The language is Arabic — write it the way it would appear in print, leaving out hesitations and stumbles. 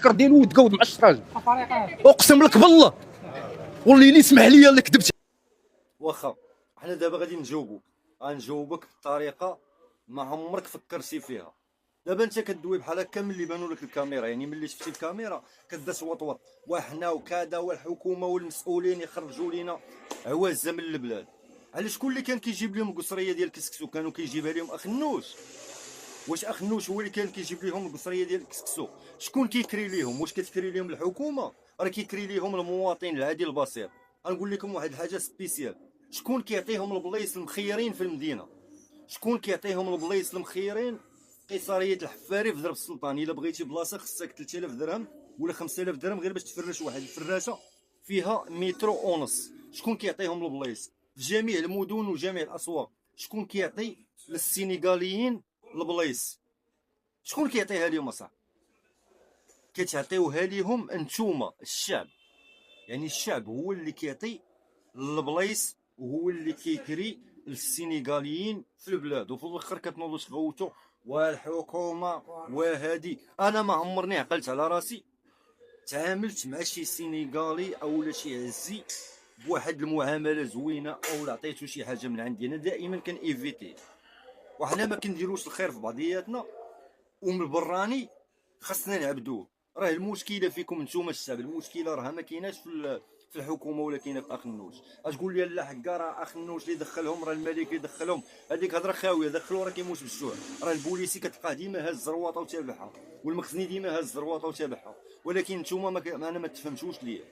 التكر ديالو وتقود مع الشراج. اقسم لك بالله واللي يسمح لي اللي كذبت. واخا حنا دابا غادي نجاوبوك، غنجاوبك بطريقه ما عمرك فكرتي فيها. دابا انت كدوي بحال هكا ملي بانوا لك الكاميرا، يعني ملي شفتي الكاميرا كدا توطوط وحنا وكذا والحكومه والمسؤولين يخرجوا لينا عوازه من البلاد. على شكون اللي كان كيجيب لهم القصريه ديال الكسكسو؟ كانوا كيجيبها لهم اخنوش. واش اخنوش هو اللي كان كيجيب لهم القصريه ديال الكسكسو؟ شكون كيكري لهم؟ واش كتكري لهم الحكومه؟ راه كيكري لهم المواطن العادي البسيط. غنقول لكم واحد الحاجه سبيسيال، شكون كيعطيهم البلايص المخيرين في المدينه؟ شكون كيعطيهم البلايص المخيرين؟ قيصريه الحفاري في درب السلطان. الا بغيتي بلاصه خصك 3000 درهم ولا 5000 درهم غير باش تفرش واحد الفراشه فيها مترو ونص. شكون كيعطيهم البلايص؟ في جميع المدن وجميع الاسواق شكون كيعطي للسينيغاليين البلايص؟ شكون كيعطيها لهم اصاحبي؟ كتعطيوها لهم انتوما الشعب. يعني الشعب هو اللي كيعطي البلايص وهو اللي كيكري للسينيغاليين في البلاد، وفي الاخر كتنوضوا تغوتوا والحكومه وهادي. انا ما عمرني عقلت على راسي تعاملت مع شي سينيغالي او شي عزي بواحد المعامله زوينه او عطيتو شي حاجه من عندي. انا دائما كان ايفيتي، وحنا ما كنديروش الخير في بعضياتنا، ومن البراني خاصنا نعبدوه. راه المشكله فيكم نتوما الشعب، المشكله راه ما كايناش في الحكومه ولا كاينه في اخنوش. تقول لي لا حكا راه اخنوش اللي دخلهم، راه الملك اللي دخلهم، هذيك هضره خاويه. دخلوا راه كيموت بالجوع. راه البوليسي كتلقاه ديما هاز الزرواطه وتابعها، والمخزني ديما هاز الزرواطه وتابعها، ولكن نتوما انا ما تفهمتوش ليا.